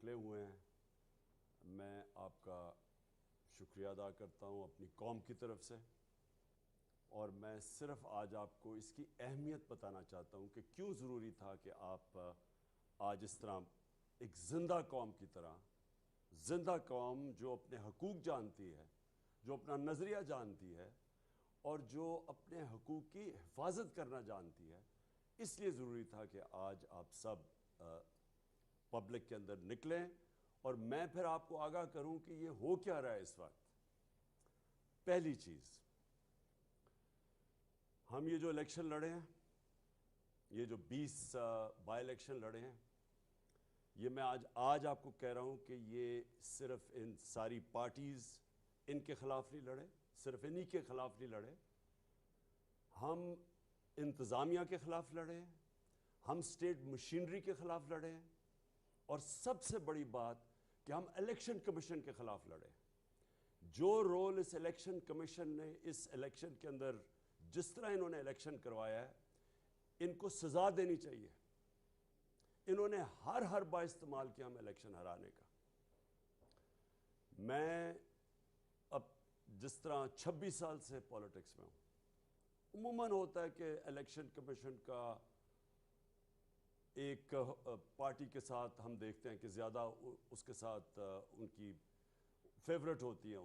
نکلے ہوئے ہیں، میں آپ کا شکریہ ادا کرتا ہوں اپنی قوم کی طرف سے، اور میں صرف آج آپ کو اس کی اہمیت بتانا چاہتا ہوں کہ کیوں ضروری تھا کہ آپ آج اس طرح ایک زندہ قوم کی طرح، زندہ قوم جو اپنے حقوق جانتی ہے، جو اپنا نظریہ جانتی ہے اور جو اپنے حقوق کی حفاظت کرنا جانتی ہے، اس لیے ضروری تھا کہ آج آپ سب پبلک کے اندر نکلیں اور میں پھر آپ کو آگاہ کروں کہ یہ ہو کیا رہا ہے اس وقت۔ پہلی چیز، ہم یہ جو الیکشن لڑے ہیں، یہ جو 20 بائی الیکشن لڑے ہیں، یہ میں آج آپ کو کہہ رہا ہوں کہ یہ صرف ان ساری پارٹیز ان کے خلاف نہیں لڑے، صرف انہی کے خلاف نہیں لڑے، ہم انتظامیہ کے خلاف لڑے ہیں، ہم اسٹیٹ مشینری کے خلاف لڑے ہیں، اور سب سے بڑی بات کہ ہم الیکشن کمیشن کے خلاف لڑے ہیں۔ جو رول اس الیکشن کمیشن نے اس الیکشن کے اندر، جس طرح انہوں نے الیکشن کروایا ہے، ان کو سزا دینی چاہیے۔ انہوں نے ہر با استعمال کیا ہم الیکشن ہرانے کا۔ میں اب جس طرح 26 سال سے پولیٹکس میں ہوں، عموماً ہوتا ہے کہ الیکشن کمیشن کا ایک پارٹی کے ساتھ ہم دیکھتے ہیں کہ زیادہ اس کے ساتھ ان کی فیورٹ ہوتی ہیں،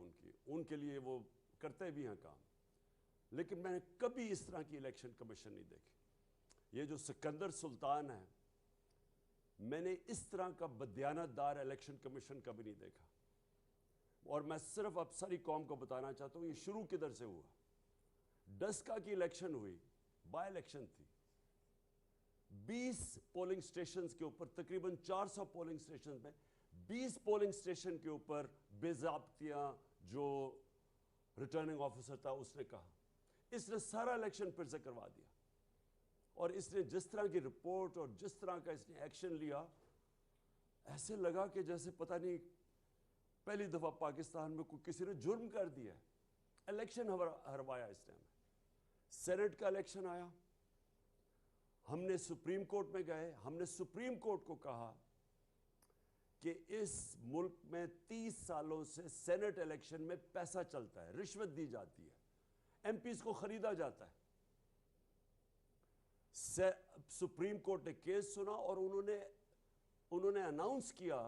ان کے لیے وہ کرتے بھی ہیں کام، لیکن میں نے کبھی اس طرح کی الیکشن کمیشن نہیں دیکھی۔ یہ جو سکندر سلطان ہے، میں نے اس طرح کا بدیانت دار الیکشن کمیشن کبھی نہیں دیکھا، اور میں صرف اب ساری قوم کو بتانا چاہتا ہوں یہ شروع کدھر سے ہوا۔ ڈسکا کی الیکشن ہوئی، بائی الیکشن تھی، 20 پولنگ سٹیشنز کے اوپر، تقریباً 400 پولنگ سٹیشنز میں 20 پولنگ سٹیشن کے اوپر بے ضابطیاں جو ریٹرننگ آفیسر تھا اس نے کہا، اس نے سارا الیکشن پھر سے کروا دیا، اور اس نے جس طرح کی رپورٹ اور جس طرح کا اس نے ایکشن لیا، ایسے لگا کہ جیسے پتہ نہیں پہلی دفعہ پاکستان میں کسی نے جرم کر دیا ہے۔ الیکشن ہروایا اس نے ہمیں۔ سینٹ کا الیکشن آیا، ہم نے سپریم کورٹ میں گئے، ہم نے سپریم کورٹ کو کہا کہ اس ملک میں 30 سالوں سے سینٹ الیکشن میں پیسہ چلتا ہے، رشوت دی جاتی ہے، ایم پیز کو خریدا جاتا ہے۔ سپریم کورٹ نے کیس سنا اور انہوں نے اناؤنس کیا،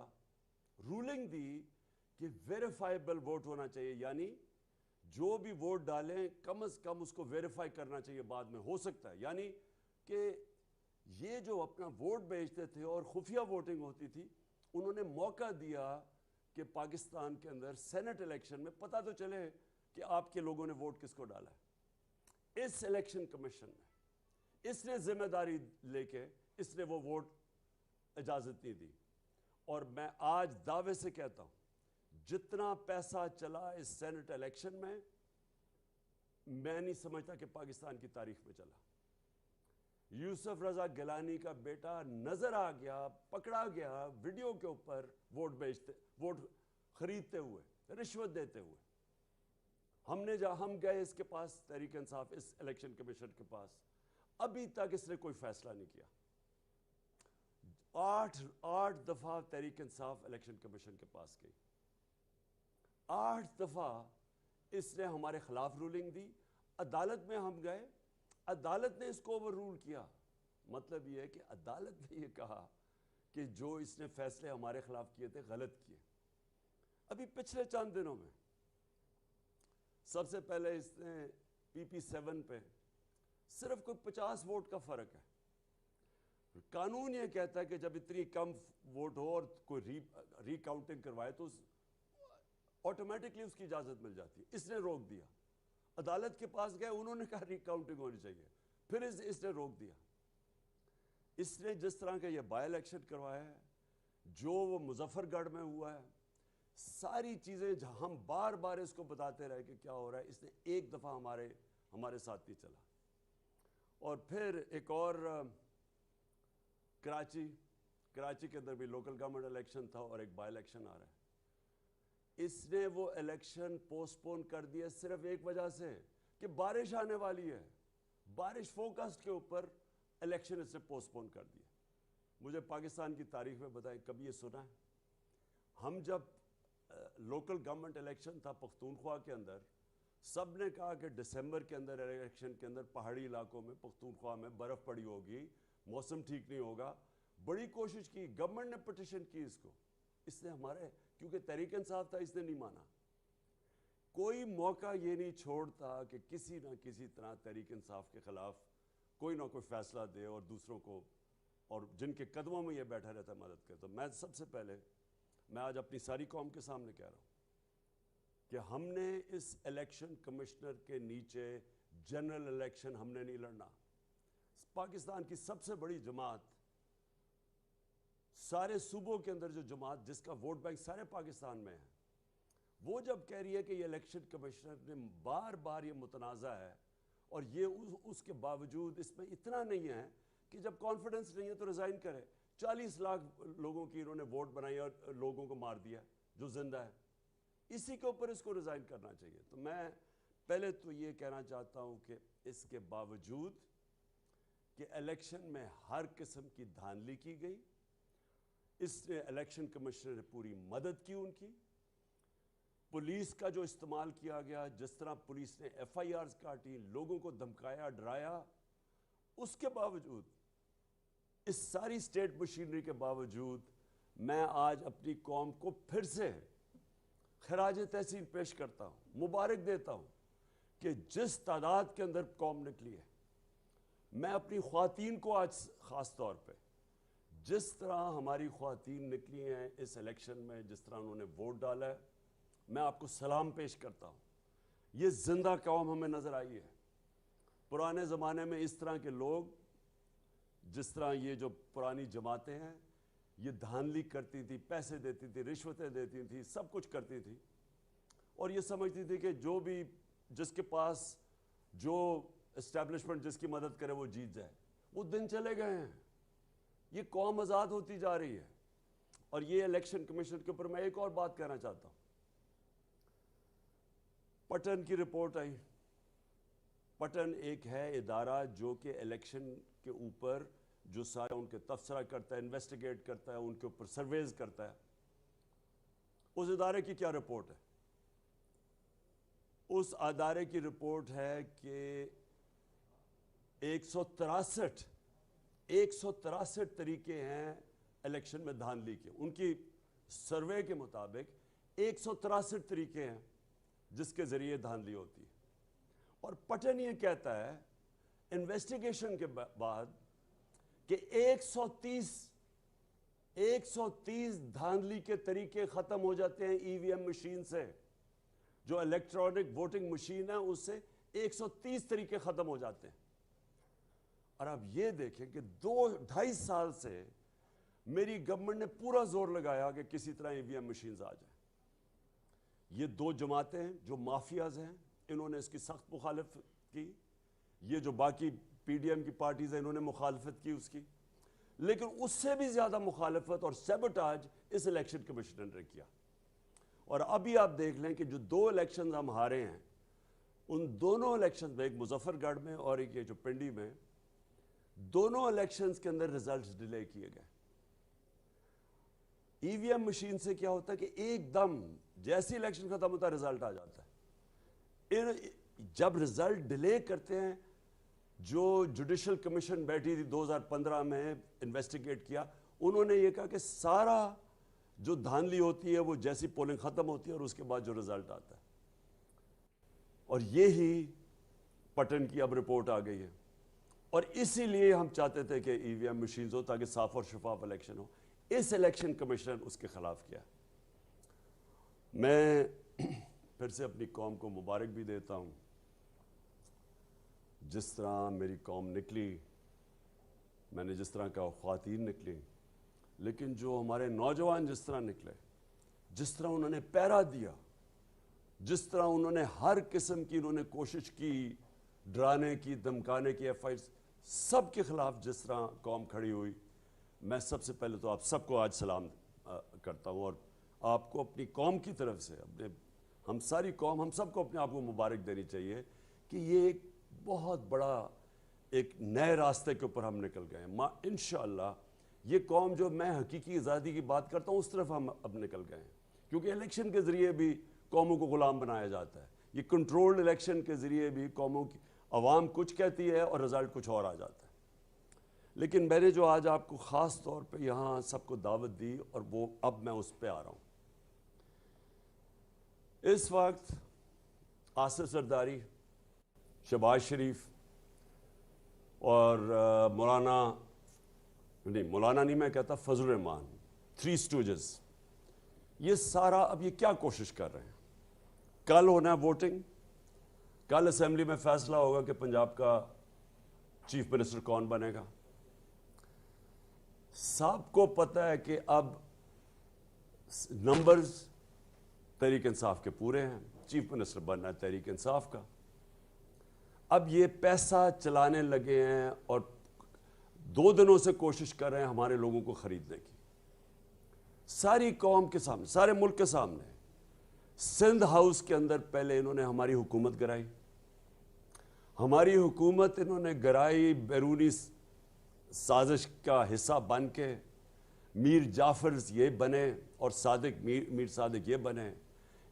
رولنگ دی کہ ویریفائیبل ووٹ ہونا چاہیے، یعنی جو بھی ووٹ ڈالیں کم از کم اس کو ویریفائی کرنا چاہیے، بعد میں ہو سکتا ہے، یعنی کہ یہ جو اپنا ووٹ بیچتے تھے اور خفیہ ووٹنگ ہوتی تھی، انہوں نے موقع دیا کہ پاکستان کے اندر سینٹ الیکشن میں پتہ تو چلے کہ آپ کے لوگوں نے ووٹ کس کو ڈالا ہے۔ اس الیکشن کمیشن نے، اس نے ذمہ داری لے کے اس نے وہ ووٹ اجازت نہیں دی، اور میں آج دعوے سے کہتا ہوں جتنا پیسہ چلا اس سینٹ الیکشن میں نہیں سمجھتا کہ پاکستان کی تاریخ میں چلا۔ یوسف رضا گیلانی کا بیٹا نظر آ گیا، پکڑا گیا ویڈیو کے اوپر ووٹ خریدتے ہوئے، رشوت دیتے ہوئے۔ ہم گئے اس کے پاس، تحریک انصاف، اس الیکشن کمیشن کے پاس، ابھی تک اس نے کوئی فیصلہ نہیں کیا۔ 8 دفعہ تحریک انصاف الیکشن کمیشن کے پاس گئی، 8 دفعہ اس نے ہمارے خلاف رولنگ دی، عدالت میں ہم گئے، عدالت نے اس کو اوور رول کیا۔ مطلب یہ ہے کہ عدالت نے یہ کہا کہ جو اس نے فیصلے ہمارے خلاف کیے تھے غلط کیے۔ ابھی پچھلے چند دنوں میں سب سے پہلے اس نے پی پی 7 پہ صرف کوئی 50 ووٹ کا فرق ہے۔ قانون یہ کہتا ہے کہ جب اتنی کم ووٹ ہو اور کوئی ری کاؤنٹنگ کروائے تو آٹومیٹکلی اس کی اجازت مل جاتی ہے۔ اس نے روک دیا، عدالت کے پاس گئے، انہوں نے کہا ری کاؤنٹنگ ہونی چاہیے، پھر اس نے روک دیا۔ اس نے جس طرح کا یہ بائی الیکشن کروایا ہے، جو وہ مظفر گڑھ میں ہوا ہے، ساری چیزیں ہم بار بار اس کو بتاتے رہے کہ کیا ہو رہا ہے، اس نے ایک دفعہ ہمارے ساتھ نہیں چلا۔ اور پھر ایک اور کراچی کے اندر بھی لوکل گورنمنٹ الیکشن تھا اور ایک بائی الیکشن آ رہا ہے۔ اس نے وہ الیکشن پوسٹ پون کر دیا صرف ایک وجہ سے کہ بارش آنے والی ہے، بارش فوکسڈ کے اوپر الیکشن اس نے پوسٹ پون کر دیا۔ مجھے پاکستان کی تاریخ میں بتائیں کبھی یہ سنا ہے؟ ہم جب لوکل گورنمنٹ الیکشن تھا پختونخوا کے اندر، سب نے کہا کہ دسمبر کے اندر الیکشن کے اندر پہاڑی علاقوں میں پختونخوا میں برف پڑی ہوگی، موسم ٹھیک نہیں ہوگا. بڑی کوشش کی، گورنمنٹ نے پٹیشن کی اس کو. اس نے ہمارے، کیونکہ تحریک انصاف تھا، اس نے نہیں مانا. کوئی موقع یہ نہیں چھوڑتا کہ کسی نہ کسی طرح تحریک انصاف کے خلاف کوئی نہ کوئی فیصلہ دے اور دوسروں کو، اور جن کے قدموں میں یہ بیٹھا رہتا ہے مدد کرے. تو میں سب سے پہلے، میں آج اپنی ساری قوم کے سامنے کہہ رہا ہوں کہ ہم نے اس الیکشن کمشنر کے نیچے جنرل الیکشن ہم نے نہیں لڑنا. پاکستان کی سب سے بڑی جماعت، سارے صوبوں کے اندر جو جماعت جس کا ووٹ بینک سارے پاکستان میں ہے، وہ جب کہہ رہی ہے کہ یہ الیکشن کمشنر نے بار بار یہ متنازع ہے، اور یہ اس کے باوجود اس میں اتنا نہیں ہے کہ جب کانفیڈنس نہیں ہے تو ریزائن کرے. 40 لاکھ لوگوں کی انہوں نے ووٹ بنائی اور لوگوں کو مار دیا جو زندہ ہے. اسی کے اوپر اس کو ریزائن کرنا چاہیے. تو میں پہلے تو یہ کہنا چاہتا ہوں کہ اس کے باوجود کہ الیکشن میں ہر قسم کی دھاندلی کی گئی، اس نے الیکشن کمشنر نے پوری مدد کی ان کی. پولیس کا جو استعمال کیا گیا، جس طرح پولیس نے ایف آئی آرز کاٹی، لوگوں کو دھمکایا، ڈرایا، اس کے باوجود، اس ساری سٹیٹ مشینری کے باوجود، میں آج اپنی قوم کو پھر سے خراج تحسین پیش کرتا ہوں، مبارک دیتا ہوں کہ جس تعداد کے اندر قوم نکلی ہے. میں اپنی خواتین کو آج خاص طور پہ، جس طرح ہماری خواتین نکلی ہیں اس الیکشن میں، جس طرح انہوں نے ووٹ ڈالا ہے، میں آپ کو سلام پیش کرتا ہوں. یہ زندہ قوم ہمیں نظر آئی ہے. پرانے زمانے میں اس طرح کے لوگ، جس طرح یہ جو پرانی جماعتیں ہیں، یہ دھاندلی کرتی تھی، پیسے دیتی تھی، رشوتیں دیتی تھی، سب کچھ کرتی تھی، اور یہ سمجھتی تھی کہ جو بھی، جس کے پاس جو اسٹیبلشمنٹ جس کی مدد کرے وہ جیت جائے. وہ دن چلے گئے ہیں. یہ قوم آزاد ہوتی جا رہی ہے. اور یہ الیکشن کمیشن کے اوپر میں ایک اور بات کہنا چاہتا ہوں. پٹن کی رپورٹ آئی. پٹن ایک ہے ادارہ جو کہ الیکشن کے اوپر جو سارا ان کے تبصرہ کرتا ہے، انویسٹیگیٹ کرتا ہے، ان کے اوپر سرویز کرتا ہے. اس ادارے کی کیا رپورٹ ہے؟ اس ادارے کی رپورٹ ہے کہ 163 طریقے ہیں الیکشن میں دھاندلی کے. ان کی سروے کے مطابق 163 طریقے ہیں جس کے ذریعے دھاندلی ہوتی ہے. اور پٹن یہ کہتا ہے انویسٹیگیشن کے بعد کہ 130 دھاندلی کے طریقے ختم ہو جاتے ہیں ای وی ایم مشین سے. جو الیکٹرانک ووٹنگ مشین ہے اس سے 130 طریقے ختم ہو جاتے ہیں. اور آپ یہ دیکھیں کہ 2-2.5 سال سے میری گورنمنٹ نے پورا زور لگایا کہ کسی طرح ای وی ایم مشینز آ جائیں. یہ دو جماعتیں ہیں جو مافیاز ہیں، انہوں نے اس کی سخت مخالفت کی. یہ جو باقی پی ڈی ایم کی پارٹیز ہیں انہوں نے مخالفت کی اس کی. لیکن اس سے بھی زیادہ مخالفت اور سیبوٹاج اس الیکشن کمیشنر نے کیا. اور ابھی آپ دیکھ لیں کہ جو 2 الیکشنز ہم ہارے ہیں، ان دونوں الیکشنز میں، ایک مظفر گڑھ میں اور ایک یہ جو پنڈی میں، دونوں الیکشنز کے اندر ریزلٹس ڈیلے کیے گئے. ای وی ایم مشین سے کیا ہوتا ہے کہ ایک دم جیسی الیکشن ختم ہوتا ہے رزلٹ آ جاتا ہے. جب رزلٹ ڈیلے کرتے ہیں، جو جوڈیشل کمیشن بیٹھی تھی 2015 میں انویسٹیگیٹ کیا، انہوں نے یہ کہا کہ سارا جو دھاندلی ہوتی ہے وہ جیسی پولنگ ختم ہوتی ہے اور اس کے بعد جو رزلٹ آتا ہے. اور یہی پٹن کی اب رپورٹ آ گئی ہے. اور اسی لیے ہم چاہتے تھے کہ ای وی ایم مشینز ہو تاکہ صاف اور شفاف الیکشن ہو. اس الیکشن کمیشن اس کے خلاف کیا. میں پھر سے اپنی قوم کو مبارک بھی دیتا ہوں. جس طرح میری قوم نکلی، میں نے جس طرح کہا خواتین نکلی، لیکن جو ہمارے نوجوان جس طرح نکلے، جس طرح انہوں نے پیرا دیا، جس طرح انہوں نے ہر قسم کی انہوں نے کوشش کی، ڈرانے کی، دھمکانے کی، ایف آئی سب کے خلاف جس طرح قوم کھڑی ہوئی، میں سب سے پہلے تو آپ سب کو آج سلام کرتا ہوں. اور آپ کو اپنی قوم کی طرف سے، ہم ساری قوم، ہم سب کو اپنے آپ کو مبارک دینی چاہیے کہ یہ ایک بہت بڑا ایک نئے راستے کے اوپر ہم نکل گئے ہیں. انشاءاللہ یہ قوم جو میں حقیقی آزادی کی بات کرتا ہوں اس طرف ہم اب نکل گئے ہیں، کیونکہ الیکشن کے ذریعے بھی قوموں کو غلام بنایا جاتا ہے. یہ کنٹرولڈ الیکشن کے ذریعے بھی قوموں کی عوام کچھ کہتی ہے اور رزلٹ کچھ اور آ جاتا ہے. لیکن میں نے جو آج آپ کو خاص طور پہ یہاں سب کو دعوت دی، اور وہ اب میں اس پہ آ رہا ہوں. اس وقت آصف زرداری، شہباز شریف اور مولانا نہیں میں کہتا، فضل الرحمان، 3 اسٹوجز، یہ سارا اب یہ کیا کوشش کر رہے ہیں؟ کل ہونا ہے ووٹنگ، کل اسمبلی میں فیصلہ ہوگا کہ پنجاب کا چیف منسٹر کون بنے گا. سب کو پتہ ہے کہ اب نمبرز تحریک انصاف کے پورے ہیں، چیف منسٹر بننا ہے تحریک انصاف کا. اب یہ پیسہ چلانے لگے ہیں اور 2 دنوں سے کوشش کر رہے ہیں ہمارے لوگوں کو خریدنے کی، ساری قوم کے سامنے، سارے ملک کے سامنے. سندھ ہاؤس کے اندر پہلے انہوں نے ہماری حکومت گرائی، ہماری حکومت انہوں نے گرائی بیرونی سازش کا حصہ بن کے. میر جعفر یہ بنے اور میر صادق یہ بنے،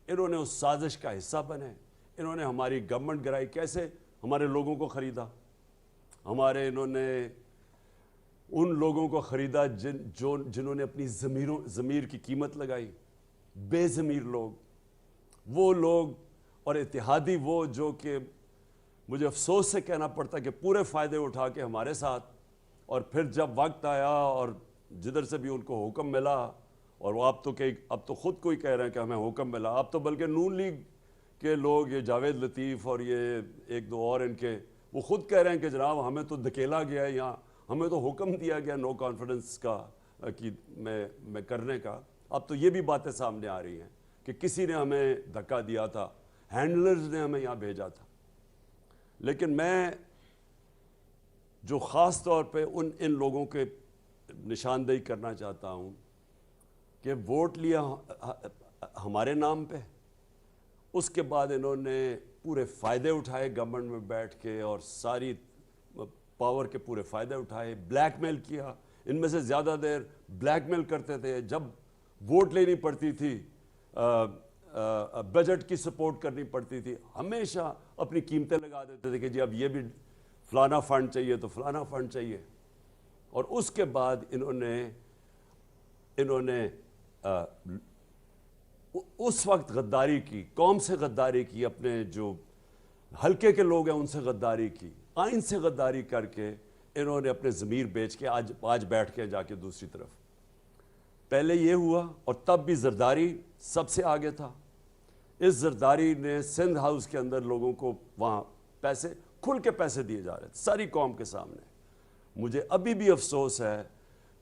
انہوں نے اس سازش کا حصہ بنے. انہوں نے ہماری گورنمنٹ گرائی. کیسے؟ ہمارے لوگوں کو خریدا. انہوں نے ان لوگوں کو خریدا جنہوں نے اپنی ضمیر کی قیمت لگائی، بے ضمیر لوگ، وہ لوگ، اور اتحادی وہ جو کہ مجھے افسوس سے کہنا پڑتا کہ پورے فائدے اٹھا کے ہمارے ساتھ، اور پھر جب وقت آیا اور جدھر سے بھی ان کو حکم ملا، اور وہ اب تو خود کوئی کہہ رہے ہیں کہ ہمیں حکم ملا. اب تو بلکہ نون لیگ کے لوگ، یہ جاوید لطیف اور یہ 1-2 اور ان کے، وہ خود کہہ رہے ہیں کہ جناب ہمیں تو دھکیلا گیا ہے، یہاں ہمیں تو حکم دیا گیا نو کانفیڈنس کا میں کرنے کا. اب تو یہ بھی باتیں سامنے آ رہی ہیں کہ کسی نے ہمیں دھکا دیا تھا، ہینڈلرز نے ہمیں یہاں بھیجا تھا. لیکن میں جو خاص طور پہ ان لوگوں کے نشاندہی کرنا چاہتا ہوں کہ ووٹ لیا ہمارے نام پہ، اس کے بعد انہوں نے پورے فائدے اٹھائے گورنمنٹ میں بیٹھ کے، اور ساری پاور کے پورے فائدے اٹھائے. بلیک میل کیا، ان میں سے زیادہ دیر بلیک میل کرتے تھے. جب ووٹ لینی پڑتی تھی، بجٹ کی سپورٹ کرنی پڑتی تھی، ہمیشہ اپنی قیمتیں لگا دیتے تھے کہ جی اب یہ بھی فلانا فنڈ چاہیے تو فلانا فنڈ چاہیے. اور اس کے بعد انہوں نے اس وقت غداری کی، قوم سے غداری کی، اپنے جو حلقے کے لوگ ہیں ان سے غداری کی، آئین سے غداری کر کے انہوں نے اپنے ضمیر بیچ کے آج بیٹھ کے جا کے دوسری طرف. پہلے یہ ہوا، اور تب بھی زرداری سب سے آگے تھا. اس زرداری نے سندھ ہاؤس کے اندر لوگوں کو وہاں پیسے، کھل کے پیسے دیے جا رہے تھے ساری قوم کے سامنے. مجھے ابھی بھی افسوس ہے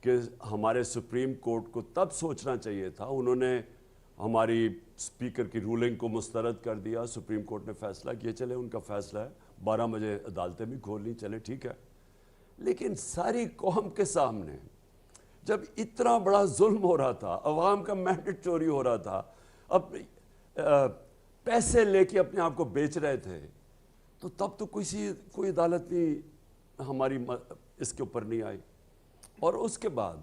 کہ ہمارے سپریم کورٹ کو تب سوچنا چاہیے تھا. انہوں نے ہماری اسپیکر کی رولنگ کو مسترد کر دیا. سپریم کورٹ نے فیصلہ کیا، چلے ان کا فیصلہ ہے، 12 بجے عدالتیں بھی کھول لیں، چلے ٹھیک ہے. لیکن ساری قوم کے سامنے جب اتنا بڑا ظلم ہو رہا تھا، عوام کا مینڈیٹ چوری ہو رہا تھا، پیسے لے کے اپنے آپ کو بیچ رہے تھے، تو تب تو کوئی عدالت نہیں ہماری اس کے اوپر نہیں آئی. اور اس کے بعد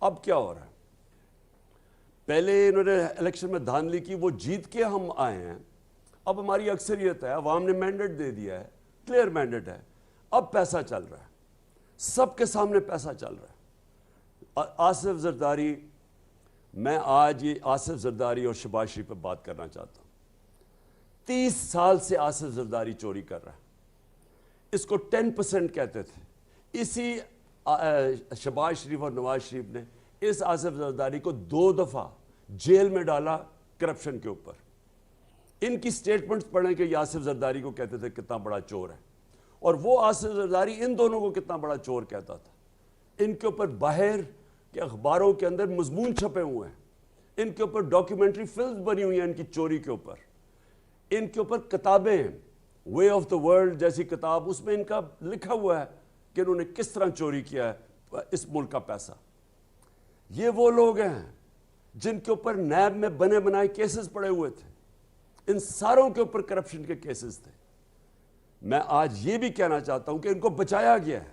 اب کیا ہو رہا ہے؟ پہلے انہوں نے الیکشن میں دھاندلی کی، وہ جیت کے ہم آئے ہیں، اب ہماری اکثریت ہے، عوام نے مینڈیٹ دے دیا ہے، کلیئر مینڈیٹ ہے، اب پیسہ چل رہا ہے، سب کے سامنے پیسہ چل رہا ہے. آصف زرداری، میں آج یہ آصف زرداری اور شہباز شریف پہ بات کرنا چاہتا ہوں. 30 سال سے آصف زرداری چوری کر رہا ہے. اس کو 10% کہتے تھے. اسی شہباز شریف اور نواز شریف نے اس آصف زرداری کو 2 دفعہ جیل میں ڈالا کرپشن کے اوپر. ان کی سٹیٹمنٹس پڑھیں کہ یہ آصف زرداری کو کہتے تھے کتنا بڑا چور ہے، اور وہ آصف زرداری ان دونوں کو کتنا بڑا چور کہتا تھا. ان کے اوپر باہر کے اخباروں کے اندر مضمون چھپے ہوئے ہیں، ان کے اوپر ڈاکیومنٹری فلمز بنی ہوئی ہیں ان کی چوری کے اوپر، ان کے اوپر کتابیں ہیں، وے آف دا ورلڈ جیسی کتاب، اس میں ان کا لکھا ہوا ہے کہ انہوں نے کس طرح چوری کیا ہے اس ملک کا پیسہ. یہ وہ لوگ ہیں جن کے اوپر نیب میں بنے بنائے کیسز پڑے ہوئے تھے. ان ساروں کے اوپر کرپشن کے کیسز تھے. میں آج یہ بھی کہنا چاہتا ہوں کہ ان کو بچایا گیا ہے.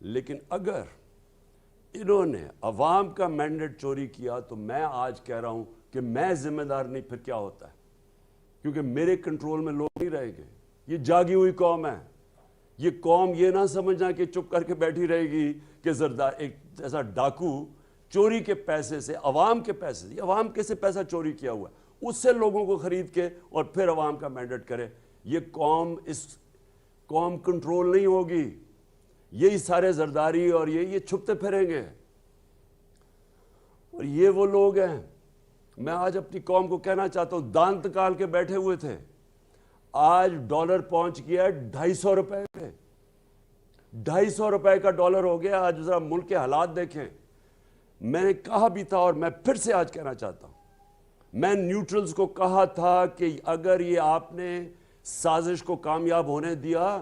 لیکن اگر انہوں نے عوام کا مینڈیٹ چوری کیا تو میں آج کہہ رہا ہوں کہ میں ذمہ دار نہیں، پھر کیا ہوتا ہے؟ کیونکہ میرے کنٹرول میں لوگ نہیں رہیں گے. یہ جاگی ہوئی قوم ہے. یہ قوم یہ نہ سمجھنا کہ چپ کر کے بیٹھی رہے گی کہ زردار ایک ایسا ڈاکو چوری کے پیسے سے، عوام کے پیسے سے، عوام کے سے پیسہ چوری کیا ہوا ہے، اس سے لوگوں کو خرید کے اور پھر عوام کا مینڈیٹ کرے. یہ قوم کنٹرول نہیں ہوگی. یہی سارے زرداری اور یہ چھپتے پھریں گے. اور یہ وہ لوگ ہیں، میں آج اپنی قوم کو کہنا چاہتا ہوں، دانت نکال کے بیٹھے ہوئے تھے، آج ڈالر پہنچ گیا ہے 250 روپے پہ. 250 روپے کا ڈالر ہو گیا. آج ذرا ملک کے حالات دیکھیں. میں نے کہا بھی تھا اور میں پھر سے آج کہنا چاہتا ہوں، میں نیوٹرلز کو کہا تھا کہ اگر یہ آپ نے سازش کو کامیاب ہونے دیا،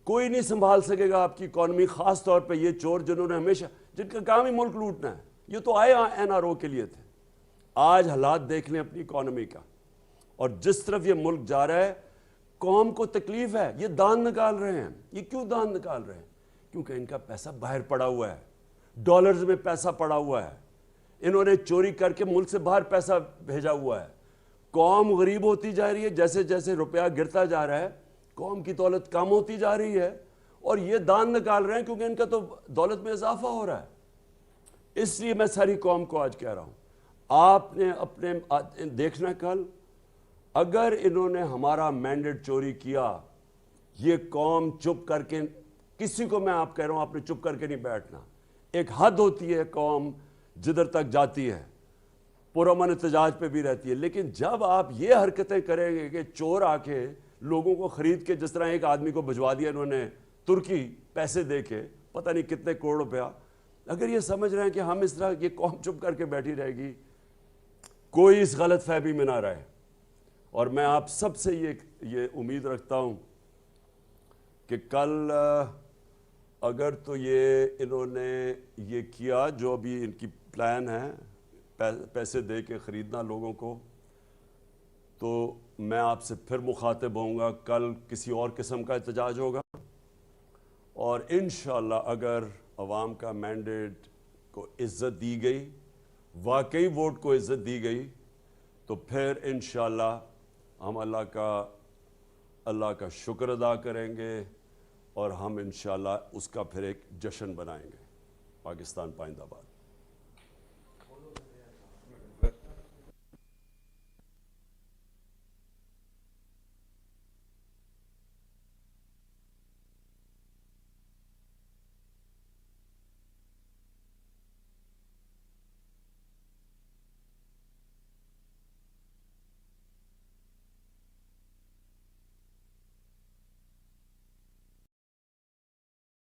کوئی نہیں سنبھال سکے گا آپ کی اکانومی، خاص طور پہ یہ چور جنہوں نے ہمیشہ، جن کا کام ہی ملک لوٹنا ہے. یہ تو آئے NRO کے لیے تھے. آج حالات دیکھ لیں اپنی اکانومی کا، اور جس طرف یہ ملک جا رہا ہے، قوم کو تکلیف ہے. یہ دان نکال رہے ہیں. یہ کیوں دان نکال رہے ہیں؟ کیونکہ ان کا پیسہ باہر پڑا ہوا ہے، ڈالرز میں پیسہ پڑا ہوا ہے. انہوں نے چوری کر کے ملک سے باہر پیسہ بھیجا ہوا ہے. قوم غریب ہوتی جا رہی ہے. جیسے جیسے روپیہ گرتا جا رہا ہے، قوم کی دولت کم ہوتی جا رہی ہے. اور یہ دان نکال رہے ہیں کیونکہ ان کا تو دولت میں اضافہ ہو رہا ہے. اس لیے میں ساری قوم کو آج کہہ رہا ہوں، آپ نے اپنے دیکھنا کل اگر انہوں نے ہمارا مینڈیٹ چوری کیا، یہ قوم چپ کر کے، کسی کو میں آپ کہہ رہا ہوں آپ نے چپ کر کے نہیں بیٹھنا. ایک حد ہوتی ہے قوم جدھر تک جاتی ہے، پرامن احتجاج پہ بھی رہتی ہے. لیکن جب آپ یہ حرکتیں کریں گے کہ چور آ کے لوگوں کو خرید کے، جس طرح ایک آدمی کو بھجوا دیا انہوں نے ترکی پیسے دے کے پتہ نہیں کتنے کروڑ روپیہ، اگر یہ سمجھ رہے ہیں کہ ہم اس طرح یہ قوم چپ کر کے بیٹھی رہے گی، کوئی اس غلط فہمی میں نہ رہے. اور میں آپ سب سے یہ امید رکھتا ہوں کہ کل اگر تو یہ انہوں نے یہ کیا جو ابھی ان کی پلان ہے، پیسے دے کے خریدنا لوگوں کو، تو میں آپ سے پھر مخاطب ہوں گا. کل کسی اور قسم کا احتجاج ہوگا، اور انشاءاللہ اگر عوام کا مینڈیٹ کو عزت دی گئی، واقعی ووٹ کو عزت دی گئی، تو پھر انشاءاللہ ہم اللہ کا شکر ادا کریں گے، اور ہم انشاءاللہ اس کا پھر ایک جشن بنائیں گے. پاکستان پائندہ باد.